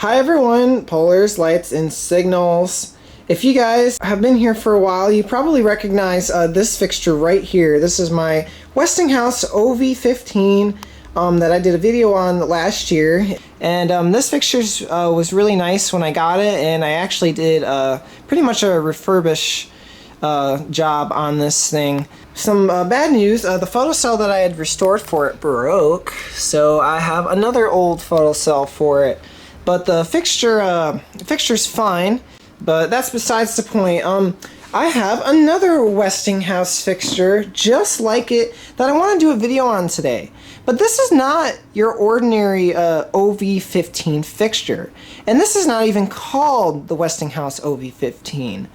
Hi everyone, polars, lights, and signals. If you guys have been here for a while, you probably recognize this fixture right here. This is my Westinghouse OV15 that I did a video on last year. And this fixture was really nice when I got it, and I actually did pretty much a refurbish job on this thing. Some bad news, the photocell that I had restored for it broke, so I have another old photocell for it. But the fixture's fine, but that's besides the point. I have another Westinghouse fixture just like it that I want to do a video on today. But this is not your ordinary OV15 fixture, and this is not even called the Westinghouse OV15.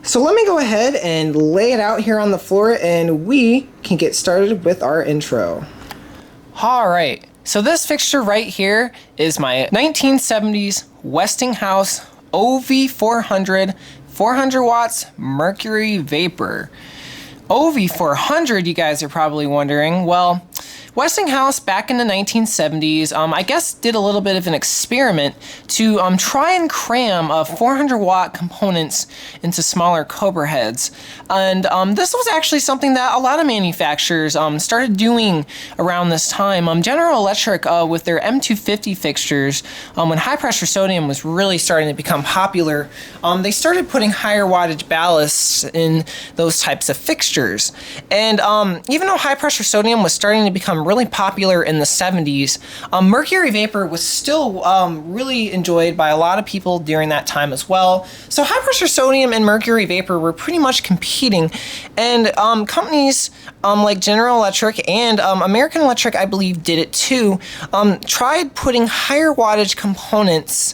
So let me go ahead and lay it out here on the floor, and we can get started with our intro. Alright, so this fixture right here is my 1970s Westinghouse OV400 400 watts Mercury Vapor. OV400, you guys are probably wondering. Well, Westinghouse back in the 1970s, I guess did a little bit of an experiment to try and cram 400 watt components into smaller Cobra heads. And this was actually something that a lot of manufacturers started doing around this time. General Electric with their M250 fixtures, when high pressure sodium was really starting to become popular, they started putting higher wattage ballasts in those types of fixtures. And even though high pressure sodium was starting to become really popular in the 70s, Mercury Vapor was still really enjoyed by a lot of people during that time as well. So high pressure sodium and Mercury Vapor were pretty much competing, and companies like General Electric and American Electric, I believe, did it too, tried putting higher wattage components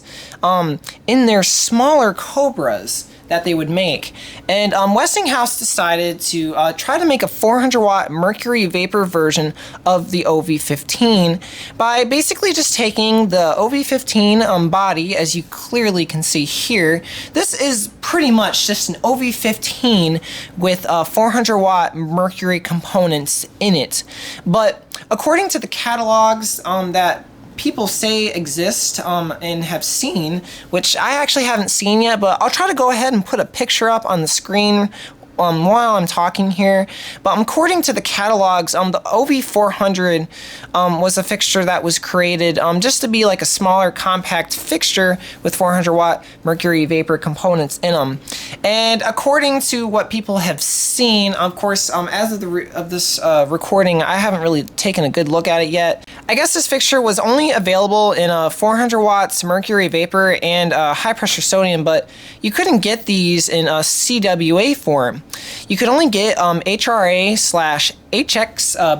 in their smaller Cobras that they would make. And Westinghouse decided to try to make a 400 watt Mercury Vapor version of the OV15 by basically just taking the OV15 body, as you clearly can see here. This is pretty much just an OV15 with 400 watt Mercury components in it. But according to the catalogs that people say exist and have seen, which I actually haven't seen yet, but I'll try to go ahead and put a picture up on the screen while I'm talking here. But according to the catalogs, the OV400 was a fixture that was created just to be like a smaller compact fixture with 400 watt Mercury Vapor components in them. And according to what people have seen, of course, as of this recording, I haven't really taken a good look at it yet. I guess this fixture was only available in 400 watts Mercury Vapor and high pressure sodium, but you couldn't get these in a CWA form. You could only get HRA/HX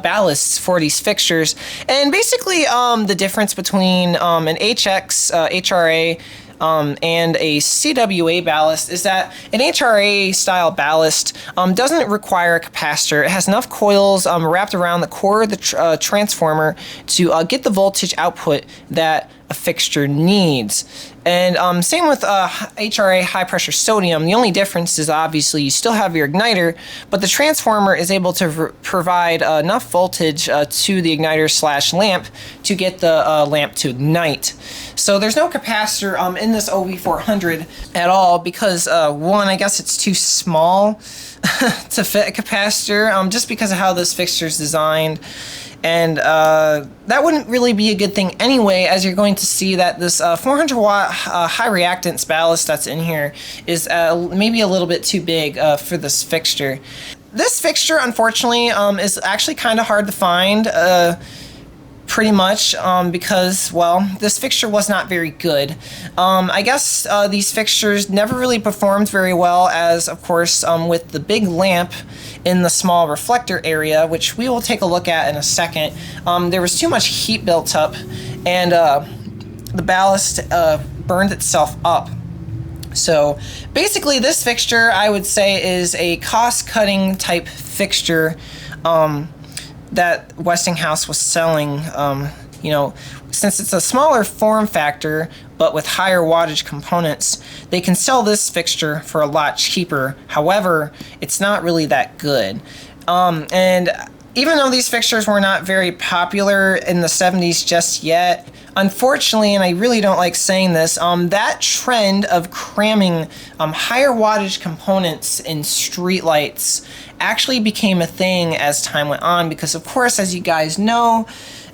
ballasts for these fixtures, and basically the difference between an HX HRA and a CWA ballast is that an HRA style ballast doesn't require a capacitor. It has enough coils wrapped around the core of the transformer to get the voltage output that a fixture needs. And same with HRA high pressure sodium. The only difference is obviously you still have your igniter, but the transformer is able to provide enough voltage to the igniter/lamp to get the lamp to ignite. So there's no capacitor in this OV400 at all because one, I guess it's too small to fit a capacitor just because of how this fixture is designed. And that wouldn't really be a good thing anyway, as you're going to see that this 400 watt high reactance ballast that's in here is maybe a little bit too big for this fixture. This fixture, unfortunately, is actually kind of hard to find, pretty much, because, well, this fixture was not very good. I guess these fixtures never really performed very well, as, of course, with the big lamp in the small reflector area, which we will take a look at in a second, there was too much heat built up, and the ballast burned itself up. So basically this fixture, I would say, is a cost-cutting type fixture that Westinghouse was selling. You know, since it's a smaller form factor but with higher wattage components, they can sell this fixture for a lot cheaper. However, it's not really that good. And even though these fixtures were not very popular in the 70s just yet, unfortunately, and I really don't like saying this, that trend of cramming higher wattage components in streetlights actually became a thing as time went on, because of course, as you guys know,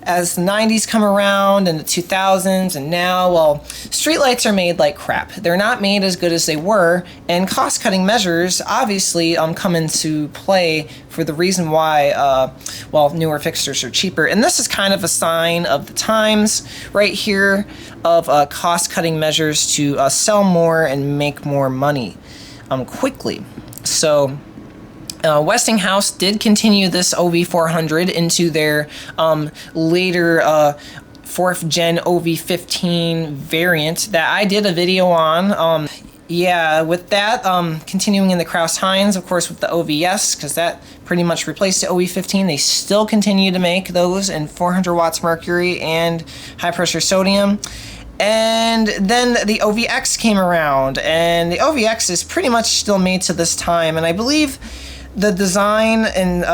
as the 90s come around and the 2000s and now, well, streetlights are made like crap. They're not made as good as they were, and cost-cutting measures obviously come into play for the reason why, well, newer fixtures are cheaper. And this is kind of a sign of the times right here of cost-cutting measures to sell more and make more money quickly. So Westinghouse did continue this OV400 into their later 4th gen OV15 variant that I did a video on. Yeah, with that, continuing in the Krauss-Heinz, of course, with the OVS, because that pretty much replaced the OV15. They still continue to make those in 400 watts mercury and high pressure sodium. And then the OVX came around, and the OVX is pretty much still made to this time, and I believe the design and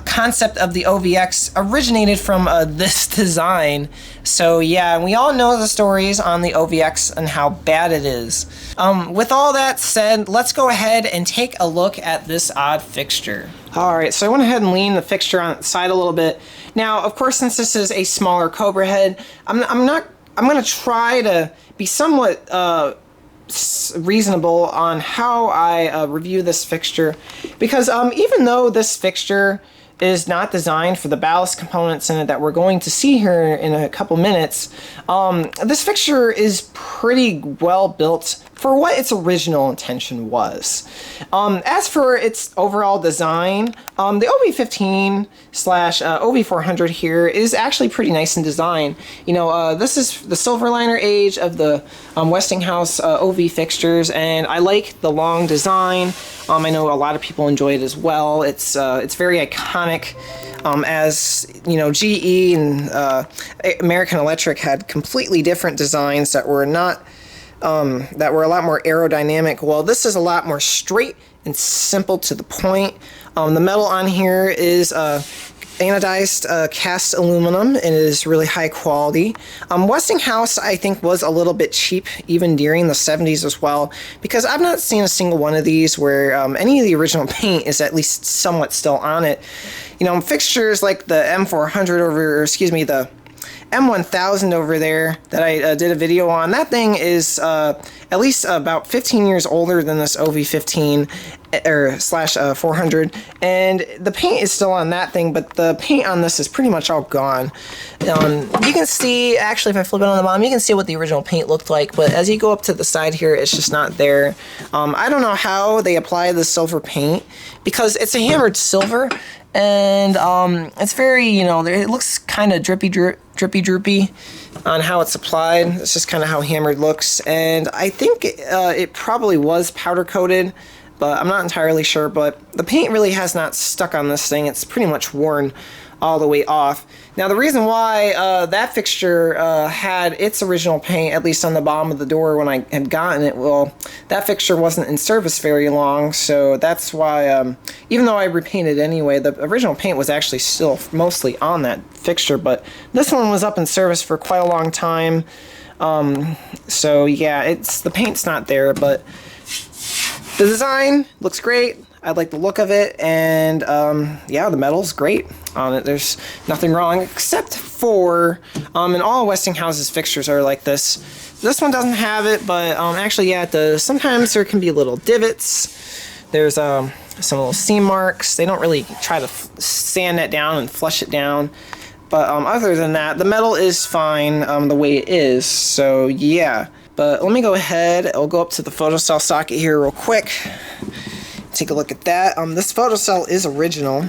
concept of the OVX originated from this design. So yeah, we all know the stories on the OVX and how bad it is. With all that said, let's go ahead and take a look at this odd fixture. Alright, so I went ahead and leaned the fixture on its side a little bit. Now, of course, since this is a smaller Cobra head, I'm going to try to be somewhat reasonable on how I review this fixture, because even though this fixture is not designed for the ballast components in it that we're going to see here in a couple minutes, this fixture is pretty well built for what its original intention was. As for its overall design, the OV15 / OV400 here is actually pretty nice in design. You know, this is the silver liner age of the Westinghouse OV fixtures, and I like the long design. I know a lot of people enjoy it as well. It's very iconic. As you know, GE and American Electric had completely different designs that were not that were a lot more aerodynamic. Well, this is a lot more straight and simple to the point. The metal on here is anodized cast aluminum, and it is really high quality. Westinghouse, I think, was a little bit cheap even during the 70s as well, because I've not seen a single one of these where any of the original paint is at least somewhat still on it. You know, fixtures like the M400 the M1000 over there that I did a video on, that thing is at least about 15 years older than this OV15 or / 400, and the paint is still on that thing, but the paint on this is pretty much all gone. You can see, actually, if I flip it on the bottom, you can see what the original paint looked like, but as you go up to the side here, it's just not there. I don't know how they apply the silver paint, because it's a hammered silver, and it's very, you know, it looks kind of drippy on how it's applied. It's just kind of how hammered looks, and I think it probably was powder coated, but I'm not entirely sure. But the paint really has not stuck on this thing. It's pretty much worn all the way off. Now, the reason why that fixture had its original paint, at least on the bottom of the door when I had gotten it, well, that fixture wasn't in service very long, so that's why, even though I repainted anyway, the original paint was actually still mostly on that fixture, but this one was up in service for quite a long time. So yeah, the paint's not there, but the design looks great. I like the look of it, and yeah, the metal's great on it. There's nothing wrong except for, and all Westinghouse's fixtures are like this. This one doesn't have it, but actually, yeah, it does. Sometimes there can be little divots. There's some little seam marks. They don't really try to sand that down and flush it down. But other than that, the metal is fine the way it is, so yeah. But let me go ahead, I'll go up to the photocell socket here real quick. Take a look at that. This photocell is original.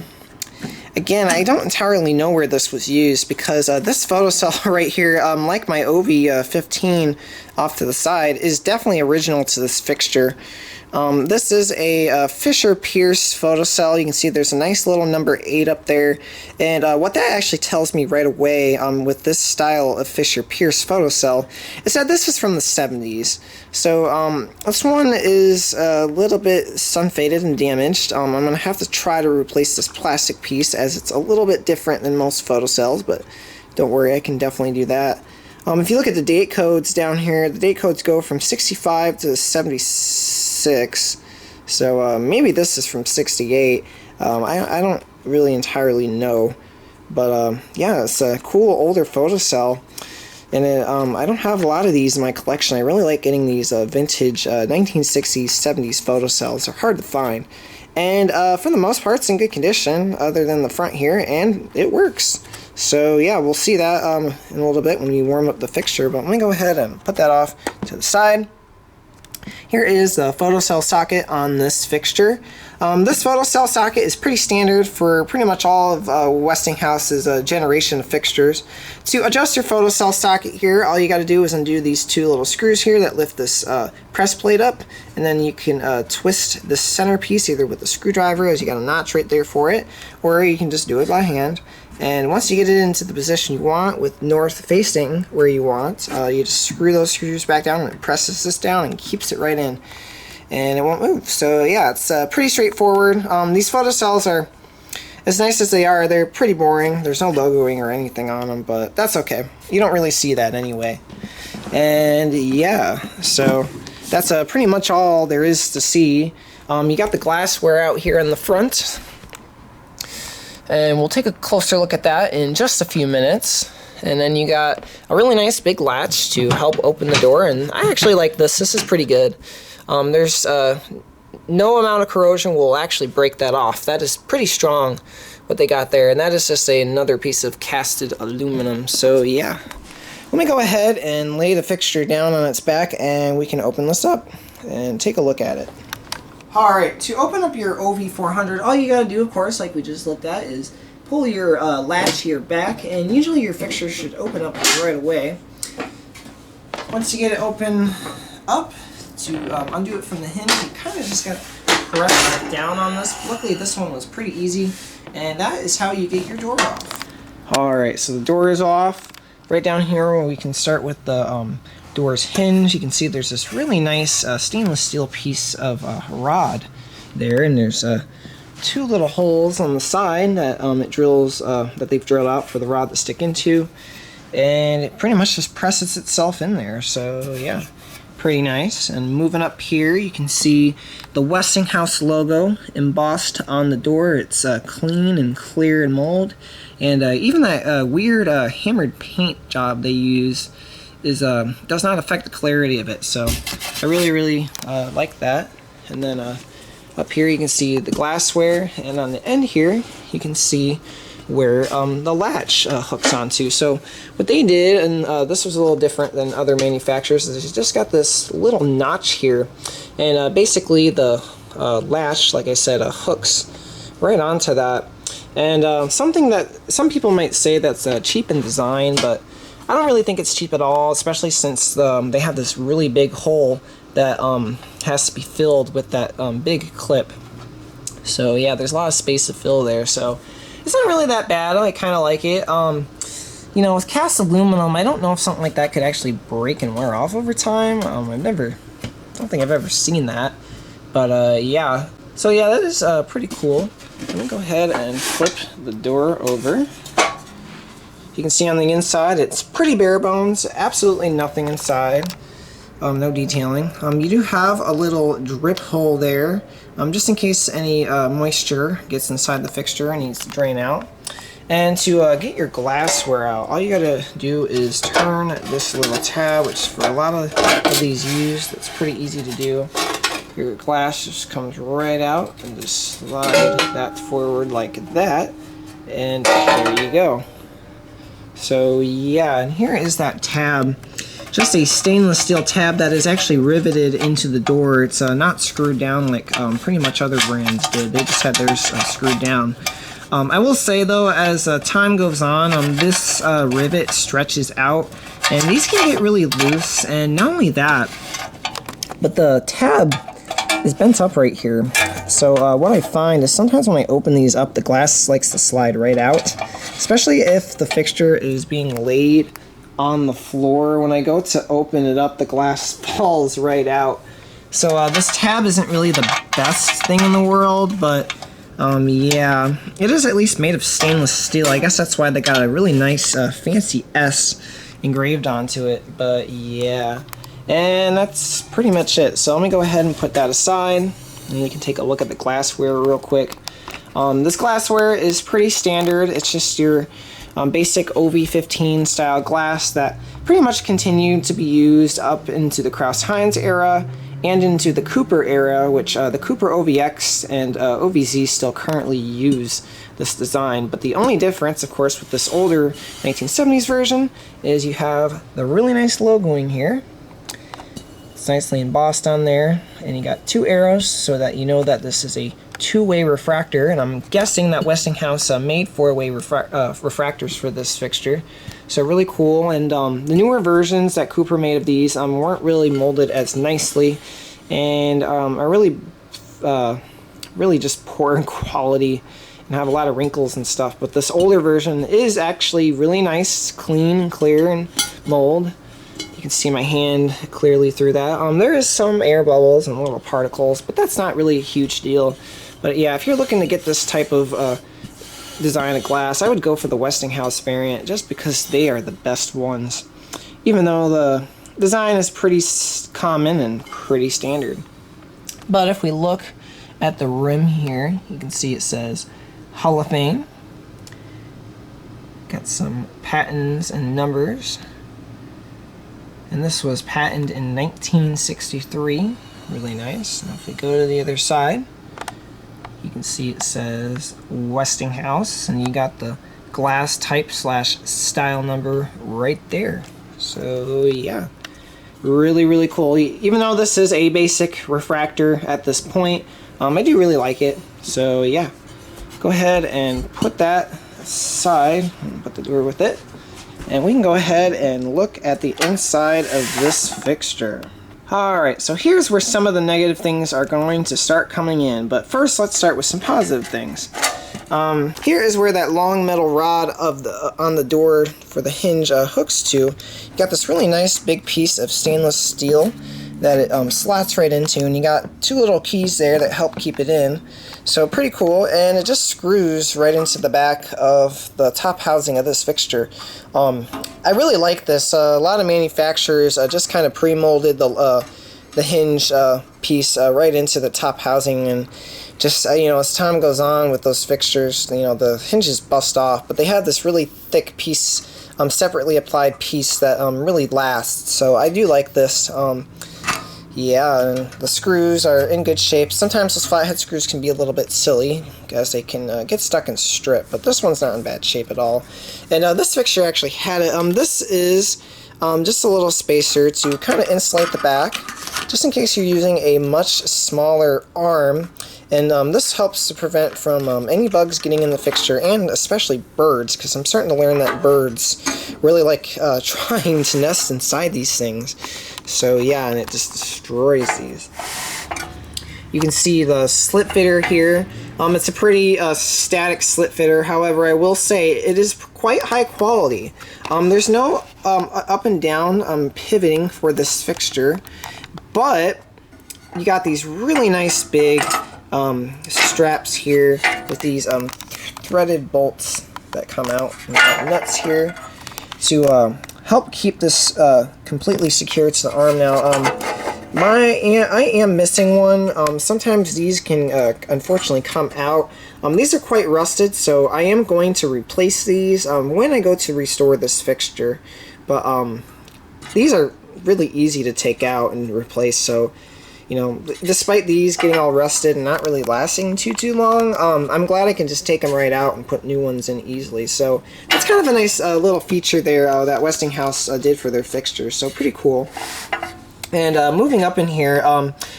Again, I don't entirely know where this was used, because this photocell right here, like my OV15 off to the side, is definitely original to this fixture. This is a Fisher Pierce photocell. You can see there's a nice little number 8 up there, and what that actually tells me right away with this style of Fisher Pierce photocell is that this is from the 70s. So this one is a little bit sun faded and damaged. I'm going to have to try to replace this plastic piece as it's a little bit different than most photocells, but don't worry, I can definitely do that. If you look at the date codes down here, the date codes go from 65 to 76, so maybe this is from 68. I don't really entirely know, but yeah, it's a cool older photocell, and I don't have a lot of these in my collection. I really like getting these vintage 1960s, 70s photocells. They're hard to find, and for the most part, it's in good condition, other than the front here, and it works. So yeah, we'll see that in a little bit when we warm up the fixture, but let me go ahead and put that off to the side. Here is the photocell socket on this fixture. This photocell socket is pretty standard for pretty much all of Westinghouse's generation of fixtures. To adjust your photocell socket here, all you got to do is undo these 2 little screws here that lift this press plate up, and then you can twist the centerpiece either with a screwdriver, as you got a notch right there for it, or you can just do it by hand. And once you get it into the position you want, with north facing where you want, you just screw those screws back down and it presses this down and keeps it right in, and it won't move. So yeah, it's pretty straightforward. These photocells are, as nice as they are, they're pretty boring. There's no logoing or anything on them, but that's okay. You don't really see that anyway. And yeah, so that's pretty much all there is to see. You got the glassware out here in the front, and we'll take a closer look at that in just a few minutes. And then you got a really nice big latch to help open the door, and I actually like this. This is pretty good. There's no amount of corrosion will actually break that off. That is pretty strong, what they got there, and that is just another piece of casted aluminum. So yeah, let me go ahead and lay the fixture down on its back, and we can open this up and take a look at it. Alright, to open up your OV400, all you gotta do, of course, like we just looked at, is pull your latch here back, and usually your fixture should open up right away. Once you get it open up, to undo it from the hinge, you kind of just gotta press down on this. Luckily, this one was pretty easy, and that is how you get your door off. Alright, so the door is off. Right down here where we can start with the door's hinge, you can see there's this really nice stainless steel piece of rod there, and there's 2 little holes on the side that it drills, that they've drilled out for the rod to stick into, and it pretty much just presses itself in there. So yeah, pretty nice. And moving up here, you can see the Westinghouse logo embossed on the door. It's clean and clear in mold, and even that weird hammered paint job they use is does not affect the clarity of it. So I really like that. And then up here you can see the glassware, and on the end here you can see where the latch hooks onto. So what they did, and this was a little different than other manufacturers, is they just got this little notch here, and basically the latch, like I said, hooks right onto that. And something that some people might say that's cheap in design, but I don't really think it's cheap at all, especially since they have this really big hole that has to be filled with that big clip. So yeah, there's a lot of space to fill there, so it's not really that bad. I kind of like it. You know, with cast aluminum, I don't know if something like that could actually break and wear off over time. I don't think I've ever seen that. But yeah, so yeah, that is pretty cool. Let me go ahead and flip the door over. You can see on the inside, it's pretty bare bones, absolutely nothing inside. No detailing. You do have a little drip hole there, just in case any moisture gets inside the fixture and needs to drain out. And to get your glassware out, all you gotta do is turn this little tab, which for a lot of these used, it's pretty easy to do. Your glass just comes right out, and just slide that forward like that, and there you go. So yeah, and here is that tab. Just a stainless steel tab that is actually riveted into the door. It's not screwed down like pretty much other brands did. They just had theirs screwed down. I will say though, as time goes on, this rivet stretches out, and these can get really loose. And not only that, but the tab is bent up right here. So what I find is sometimes when I open these up, the glass likes to slide right out, especially if the fixture is being laid on the floor. When I go to open it up, the glass falls right out. So this tab isn't really the best thing in the world, but yeah, it is at least made of stainless steel. I guess that's why they got a really nice fancy S engraved onto it, but yeah. And that's pretty much it. So let me go ahead and put that aside, and you can take a look at the glassware real quick. This glassware is pretty standard. It's just your basic OV15 style glass that pretty much continued to be used up into the Crouse-Hinds era and into the Cooper era, which the Cooper OVX and OVZ still currently use this design. But the only difference, of course, with this older 1970s version is you have the really nice logoing here. It's nicely embossed on there, and you got two arrows so that you know that this is a two-way refractor, and I'm guessing that Westinghouse made four-way refractors for this fixture. So really cool. And the newer versions that Cooper made of these weren't really molded as nicely, and are really just poor in quality and have a lot of wrinkles and stuff. But this older version is actually really nice, clean and clear in mold. You can see my hand clearly through that. There is some air bubbles and little particles, but that's not really a huge deal. But yeah, if you're looking to get this type of design of glass, I would go for the Westinghouse variant just because they are the best ones, even though the design is pretty common and pretty standard. But if we look at the rim here, you can see it says Hall of Fame. Got some patents and numbers. And this was patented in 1963. Really nice. Now if we go to the other side, you can see it says Westinghouse, and you got the glass type / style number right there. So yeah, really cool. Even though this is a basic refractor at this point, I do really like it. So yeah, go ahead and put that aside and put the door with it. And we can go ahead and look at the inside of this fixture. Alright, so here's where some of the negative things are going to start coming in. But first, let's start with some positive things. Here is where that long metal rod on the door for the hinge hooks to. You got this really nice big piece of stainless steel that it slots right into, and you got two little keys there that help keep it in. So pretty cool, and it just screws right into the back of the top housing of this fixture. I really like this. A lot of manufacturers just kind of pre-molded the hinge piece right into the top housing, and just you know, as time goes on with those fixtures, you know, the hinges bust off, but they have this really thick piece, separately applied piece that really lasts. So I do like this. Yeah, and the screws are in good shape. Sometimes those flathead screws can be a little bit silly because they can get stuck and strip, but this one's not in bad shape at all. And this fixture actually had it. This is just a little spacer to kind of insulate the back, just in case you're using a much smaller arm. And this helps to prevent from any bugs getting in the fixture, and especially birds, because I'm starting to learn that birds really like trying to nest inside these things. So yeah, and it just destroys these. You can see the slit fitter here. It's a pretty static slit fitter. However, I will say it is quite high quality. There's no up and down pivoting for this fixture, but you got these really nice big straps here with these threaded bolts that come out, and nuts here to help keep this completely secure to the arm. Now, I am missing one. Sometimes these can unfortunately come out. These are quite rusted, so I am going to replace these when I go to restore this fixture. But these are really easy to take out and replace, so you know, despite these getting all rusted and not really lasting too long, I'm glad I can just take them right out and put new ones in easily. So that's kind of a nice little feature there that Westinghouse did for their fixtures. So pretty cool. And moving up in here,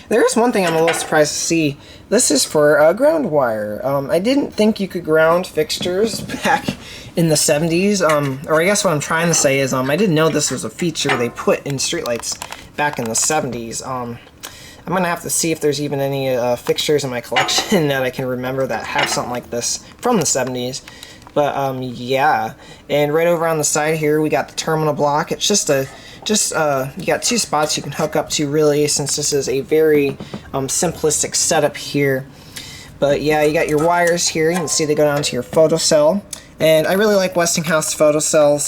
there is one thing I'm a little surprised to see. This is for ground wire. I didn't think you could ground fixtures back in the 70s. Or I guess what I'm trying to say is I didn't know this was a feature they put in streetlights back in the 70s. I'm gonna have to see if there's even any fixtures in my collection that I can remember that have something like this from the 70s. But yeah, and right over on the side here we got the terminal block. It's just you got two spots you can hook up to, really, since this is a very simplistic setup here. But yeah, you got your wires here. You can see they go down to your photocell. And I really like Westinghouse photocells.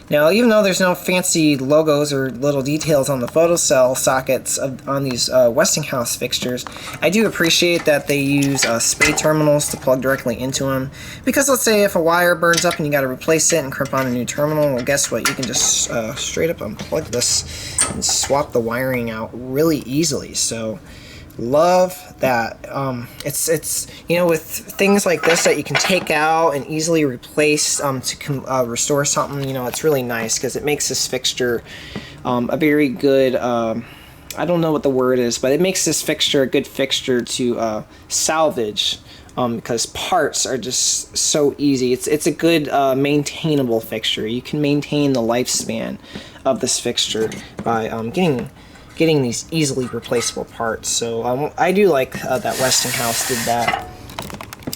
Now, even though there's no fancy logos or little details on the photocell sockets on these Westinghouse fixtures, I do appreciate that they use spade terminals to plug directly into them. Because let's say if a wire burns up and you got to replace it and crimp on a new terminal, well, guess what? You can just straight up unplug this and swap the wiring out really easily. So, love that. It's you know, with things like this that you can take out and easily replace to restore something, you know, it's really nice because it makes this fixture a very good, I don't know what the word is, but it makes this fixture a good fixture to salvage, because parts are just so easy. It's a good maintainable fixture. You can maintain the lifespan of this fixture by getting these easily replaceable parts. So I do like that Westinghouse did that.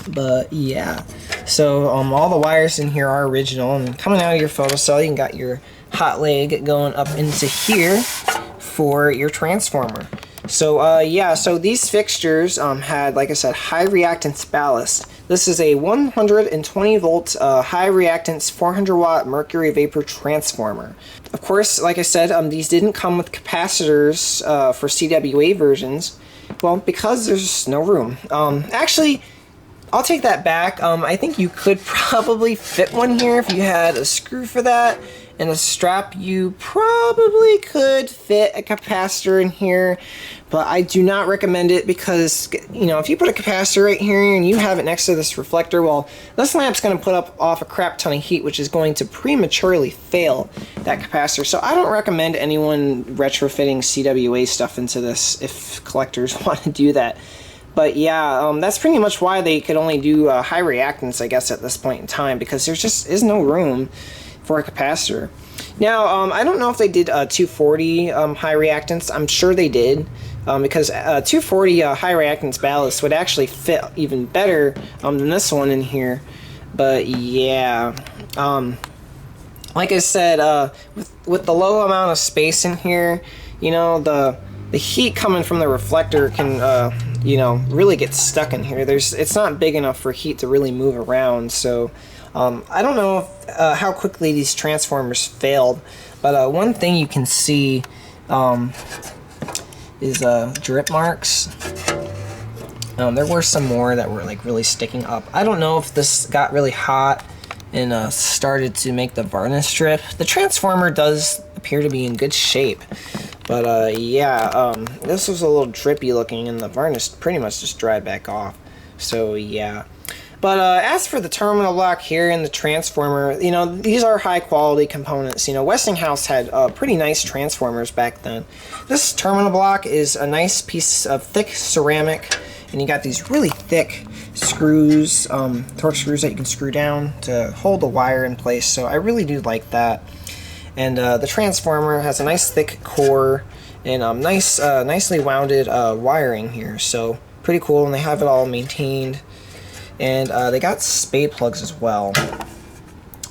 But yeah, so all the wires in here are original, and coming out of your photocell, you got your hot leg going up into here for your transformer. So yeah, so these fixtures had, like I said, high reactance ballast. This is a 120 volt high reactance 400 watt mercury vapor transformer. Of course, like I said, these didn't come with capacitors for CWA versions. Well, because there's no room. Actually, I'll take that back. I think you could probably fit one here if you had a screw for that and a strap. You probably could fit a capacitor in here, but I do not recommend it because, you know, if you put a capacitor right here and you have it next to this reflector, well, this lamp's going to put off a crap ton of heat, which is going to prematurely fail that capacitor. So I don't recommend anyone retrofitting CWA stuff into this if collectors want to do that. But yeah, that's pretty much why they could only do high reactance, I guess, at this point in time, because there just is no room for a capacitor. Now, I don't know if they did 240 high reactance. I'm sure they did, because 240 high reactance ballast would actually fit even better than this one in here. But yeah, like I said, with the low amount of space in here, you know, the heat coming from the reflector can you know, really get stuck in here. It's not big enough for heat to really move around. So I don't know if, how quickly these transformers failed, but one thing you can see is drip marks. There were some more that were like really sticking up. I don't know if this got really hot and started to make the varnish strip. The transformer does appear to be in good shape, but yeah, this was a little drippy looking, and the varnish pretty much just dried back off. So yeah. But as for the terminal block here and the transformer, you know, these are high quality components. You know, Westinghouse had pretty nice transformers back then. This terminal block is a nice piece of thick ceramic, and you got these really thick screws, torque screws that you can screw down to hold the wire in place. So I really do like that. And the transformer has a nice thick core and nicely wounded wiring here. So pretty cool, and they have it all maintained. And they got spade plugs as well.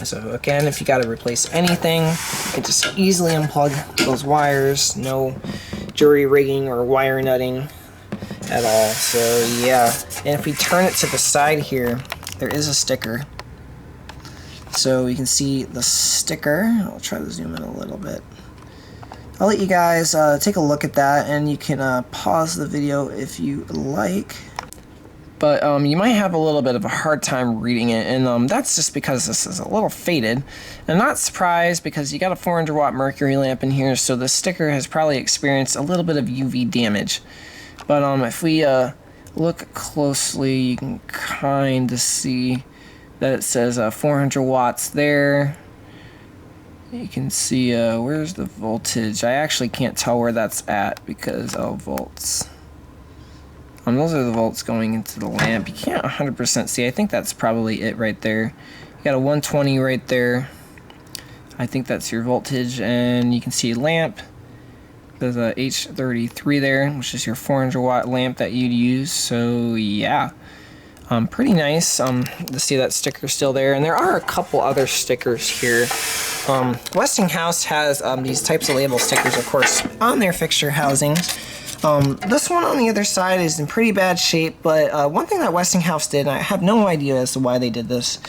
So again, if you got to replace anything, you can just easily unplug those wires. No jury rigging or wire nutting at all. So yeah, and if we turn it to the side here, there is a sticker. So you can see the sticker. I'll try to zoom in a little bit. I'll let you guys take a look at that, and you can pause the video if you like. But you might have a little bit of a hard time reading it, and that's just because this is a little faded. And not surprised, because you got a 400 watt mercury lamp in here, so the sticker has probably experienced a little bit of UV damage. But if we look closely, you can kind of see that it says 400 watts there. You can see where's the voltage. I actually can't tell where that's at because volts. Those are the volts going into the lamp. You can't 100% see. I think that's probably it right there. You got a 120 right there. I think that's your voltage, and you can see lamp There's a H33 there, which is your 400 watt lamp that you'd use. So yeah, pretty nice to see that sticker still there. And there are a couple other stickers here. Westinghouse has these types of label stickers, of course, on their fixture housings. This one on the other side is in pretty bad shape, but one thing that Westinghouse did, and I have no idea as to why they did this,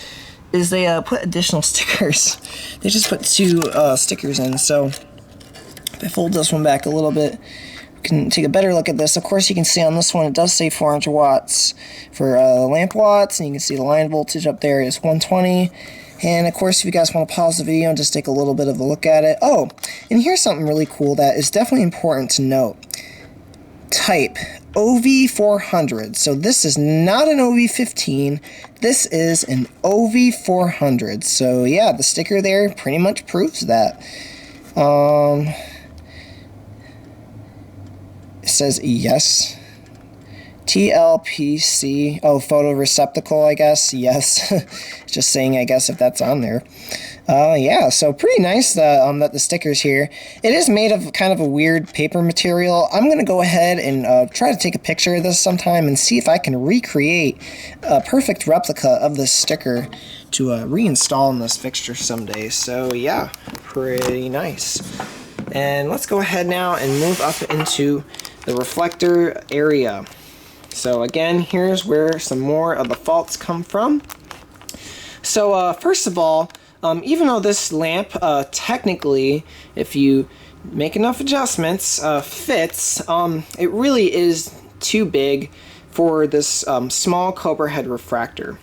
is they put additional stickers. They just put 2 stickers in. So if I fold this one back a little bit, we can take a better look at this. Of course, you can see on this one it does say 400 watts for lamp watts, and you can see the line voltage up there is 120. And of course, if you guys want to pause the video and just take a little bit of a look at it. Oh, and here's something really cool that is definitely important to note. Type OV400. So this is not an OV15, this is an OV400. So yeah, the sticker there pretty much proves that. It says yes. TLPC, oh, photoreceptacle, I guess, yes. Just saying, I guess, if that's on there. Yeah, so pretty nice that the sticker's here. It is made of kind of a weird paper material. I'm going to go ahead and try to take a picture of this sometime and see if I can recreate a perfect replica of this sticker to reinstall in this fixture someday. So yeah, pretty nice. And let's go ahead now and move up into the reflector area. So again, here's where some more of the faults come from. So first of all, even though this lamp technically, if you make enough adjustments, fits, it really is too big for this small cobra head refractor.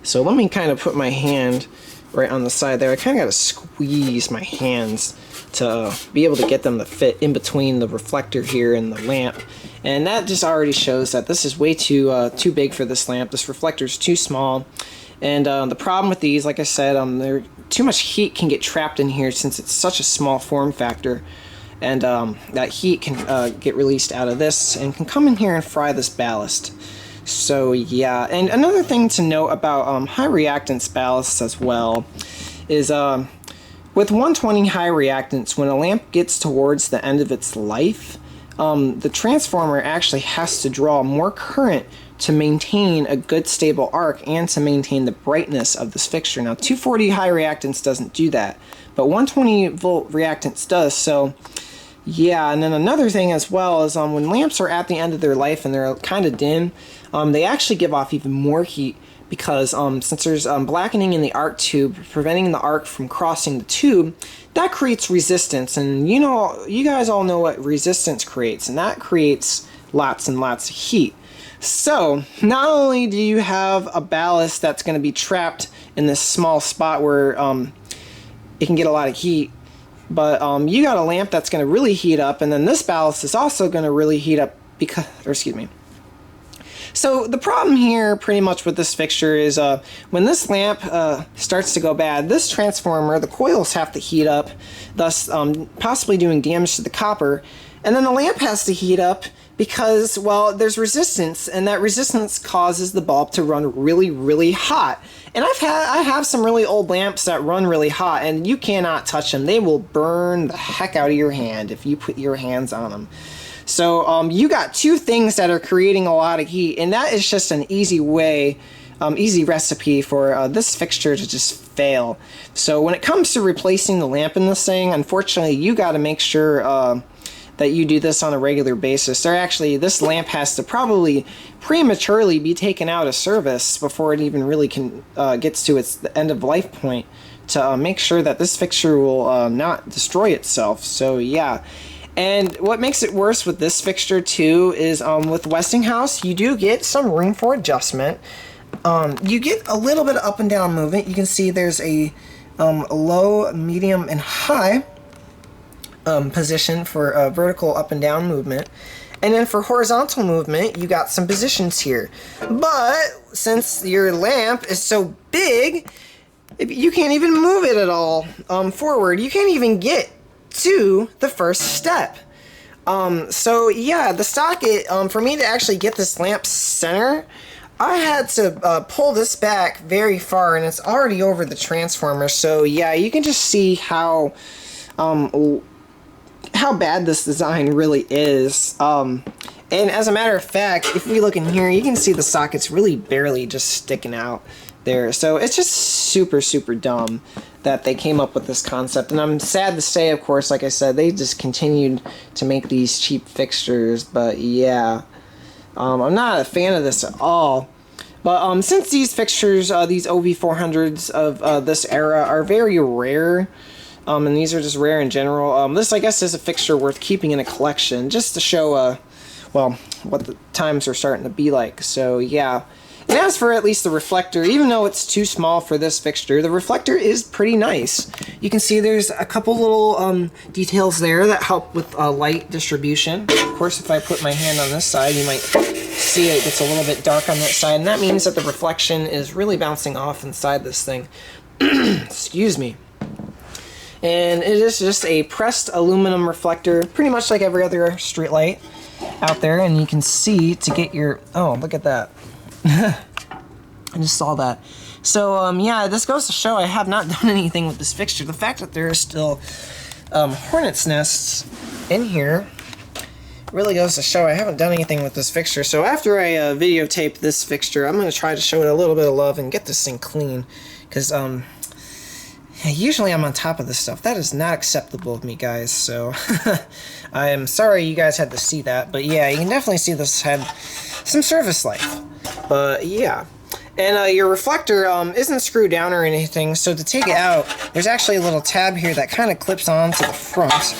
So let me kind of put my hand right on the side there. I kind of got to squeeze my hands to be able to get them to fit in between the reflector here and the lamp. And that just already shows that this is way too big for this lamp. This reflector is too small. And the problem with these, like I said, too much heat can get trapped in here since it's such a small form factor. And that heat can get released out of this and can come in here and fry this ballast. So yeah, and another thing to note about high reactance ballasts as well is with 120 high reactance, when a lamp gets towards the end of its life, the transformer actually has to draw more current to maintain a good stable arc and to maintain the brightness of this fixture. Now 240 high reactance doesn't do that, but 120 volt reactance does. So yeah, and then another thing as well is when lamps are at the end of their life and they're kind of dim, they actually give off even more heat because since there's blackening in the arc tube, preventing the arc from crossing the tube, that creates resistance. And you guys all know what resistance creates, and that creates lots and lots of heat. So not only do you have a ballast that's going to be trapped in this small spot where it can get a lot of heat, but you got a lamp that's going to really heat up, and then this ballast is also going to really heat up because, So the problem here pretty much with this fixture is when this lamp starts to go bad, this transformer, the coils have to heat up, thus possibly doing damage to the copper, and then the lamp has to heat up because, well, there's resistance, and that resistance causes the bulb to run really, really hot. And I have some really old lamps that run really hot, and you cannot touch them. They will burn the heck out of your hand if you put your hands on them. So you got two things that are creating a lot of heat, and that is just an easy way, easy recipe for this fixture to just fail. So when it comes to replacing the lamp in this thing, unfortunately, you got to make sure that you do this on a regular basis. This lamp has to probably prematurely be taken out of service before it even really gets to its end of life point to make sure that this fixture will not destroy itself. So yeah. And what makes it worse with this fixture too is with Westinghouse, you do get some room for adjustment. You get a little bit of up and down movement. You can see there's a low, medium, and high position for vertical up and down movement. And then for horizontal movement, you got some positions here. But since your lamp is so big, you can't even move it at all forward. You can't even get to the first step. So yeah, the socket, for me to actually get this lamp center, I had to pull this back very far, and it's already over the transformer. So yeah, you can just see how how bad this design really is. And as a matter of fact, if we look in here, you can see the sockets really barely just sticking out there. So it's just super, super dumb that they came up with this concept. And I'm sad to say, of course, like I said, they just continued to make these cheap fixtures. But yeah, I'm not a fan of this at all. But since these fixtures, these OV400s of this era are very rare, and these are just rare in general, this, I guess, is a fixture worth keeping in a collection, just to show, well, what the times are starting to be like. So yeah. And as for at least the reflector, even though it's too small for this fixture, the reflector is pretty nice. You can see there's a couple little details there that help with light distribution. Of course, if I put my hand on this side, you might see it gets a little bit dark on that side, and that means that the reflection is really bouncing off inside this thing. Excuse me. And it is just a pressed aluminum reflector, pretty much like every other street light out there. And you can see to get your, oh, look at that. I just saw that. So yeah, this goes to show I have not done anything with this fixture. The fact that there are still hornet's nests in here really goes to show I haven't done anything with this fixture. So after I videotape this fixture, I'm going to try to show it a little bit of love and get this thing clean, because usually I'm on top of this stuff. That is not acceptable of me, guys. So I am sorry you guys had to see that, but yeah, you can definitely see this had some service life. But yeah, and your reflector isn't screwed down or anything, so to take it out, there's actually a little tab here that kind of clips on to the front.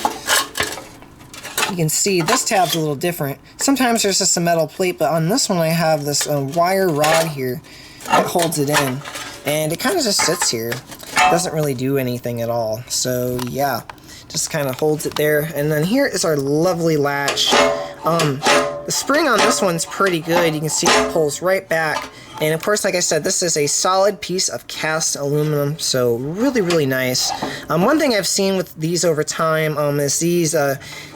You can see this tab's a little different. Sometimes there's just a metal plate, but on this one I have this wire rod here that holds it in, and it kind of just sits here. It doesn't really do anything at all. So yeah, just kind of holds it there. And then here is our lovely latch. The spring on this one's pretty good. You can see it pulls right back. And of course, like I said, this is a solid piece of cast aluminum, so really, really nice. One thing I've seen with these over time is these,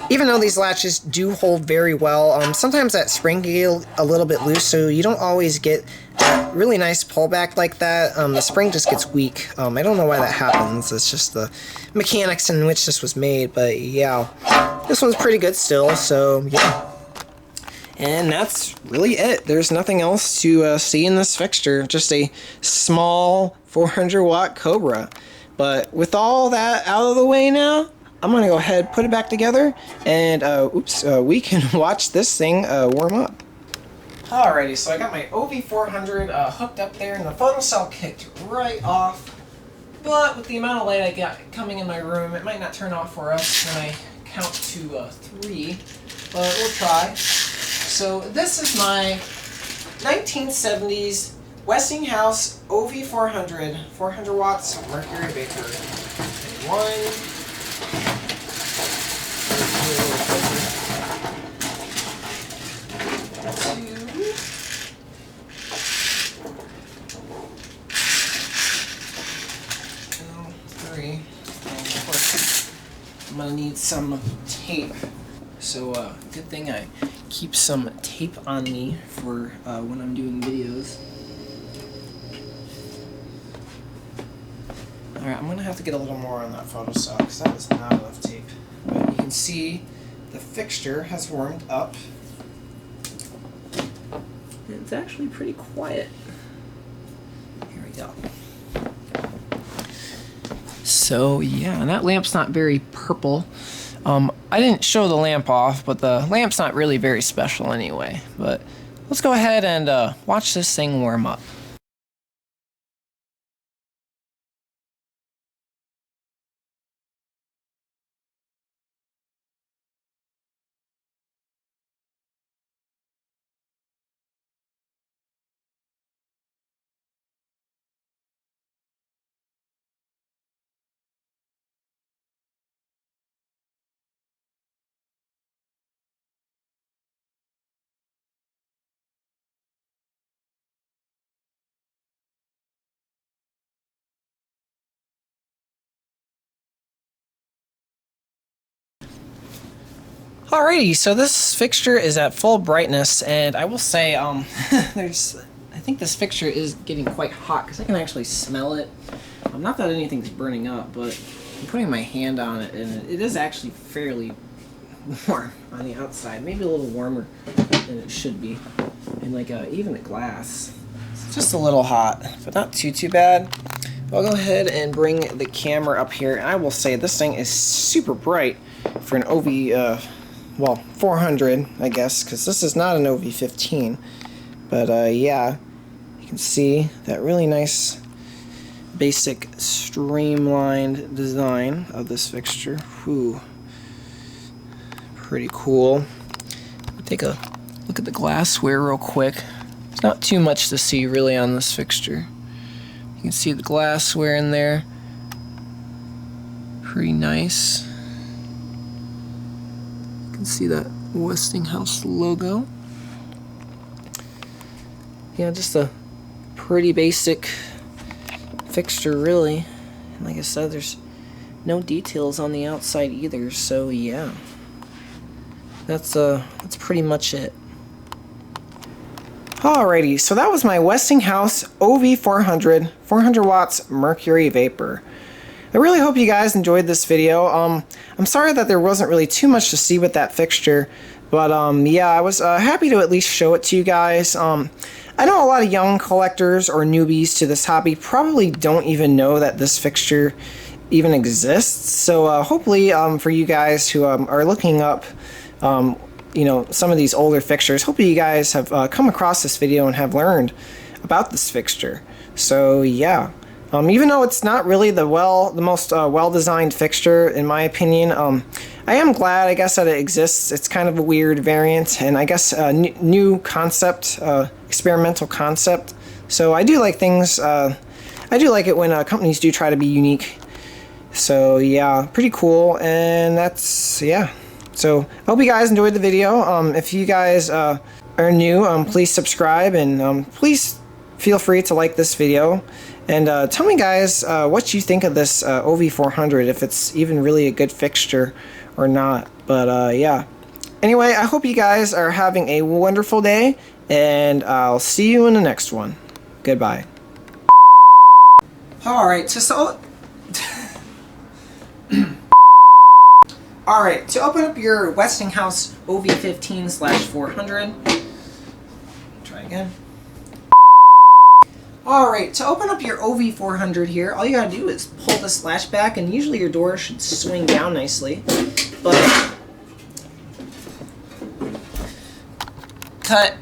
even though these latches do hold very well, sometimes that spring can get a little bit loose, so you don't always get that really nice pullback like that. The spring just gets weak. I don't know why that happens. It's just the mechanics in which this was made, but yeah. This one's pretty good still, so yeah. And that's really it. There's nothing else to see in this fixture. Just a small 400 watt Cobra. But with all that out of the way now, I'm going to go ahead, put it back together, and we can watch this thing warm up. Alrighty, so I got my OV400 hooked up there, and the photocell kicked right off. But with the amount of light I got coming in my room, it might not turn off for us when I count to 3. But we'll try. So this is my 1970s Westinghouse OV400, 400 watts Mercury Vapor. 1, 2, 3, and of course I'm gonna need some tape. So good thing I keep some tape on me for when I'm doing videos. Alright, I'm gonna have to get a little more on that photocell because that is not enough tape. But you can see the fixture has warmed up. And it's actually pretty quiet. Here we go. So yeah, and that lamp's not very purple. I didn't show the lamp off, but the lamp's not really very special anyway. But let's go ahead and watch this thing warm up. Alrighty, so this fixture is at full brightness, and I will say, I think this fixture is getting quite hot because I can actually smell it. Not that anything's burning up, but I'm putting my hand on it, and it is actually fairly warm on the outside. Maybe a little warmer than it should be. And like even the glass, it's just a little hot, but not too bad. I'll go ahead and bring the camera up here, and I will say this thing is super bright for an OV, well, 400, I guess, because this is not an OV15. But yeah, you can see that really nice basic streamlined design of this fixture. Whew. Pretty cool. Take a look at the glassware real quick. There's not too much to see really on this fixture. You can see the glassware in there. Pretty nice. You can see that Westinghouse logo. Yeah, just a pretty basic fixture, really. And like I said, there's no details on the outside either, so yeah. That's pretty much it. Alrighty, so that was my Westinghouse OV400 400 watts Mercury Vapor. I really hope you guys enjoyed this video. I'm sorry that there wasn't really too much to see with that fixture, but yeah, I was happy to at least show it to you guys. I know a lot of young collectors or newbies to this hobby probably don't even know that this fixture even exists, so hopefully for you guys who are looking up you know, some of these older fixtures, hopefully you guys have come across this video and have learned about this fixture. So yeah, even though it's not really the most well-designed fixture in my opinion, I am glad, I guess, that it exists. It's kind of a weird variant, and I guess a new concept, experimental concept. So I do like things, I do like it when companies do try to be unique. So yeah, pretty cool, and that's, yeah. So I hope you guys enjoyed the video. If you guys are new, please subscribe, and please feel free to like this video. And tell me, guys, what you think of this OV400, if it's even really a good fixture or not. But yeah. Anyway, I hope you guys are having a wonderful day, and I'll see you in the next one. Goodbye. Alright, Alright, to open up your Westinghouse OV15/400, try again. Alright, to open up your OV400 here, all you gotta do is pull this latch back, and usually your door should swing down nicely, but cut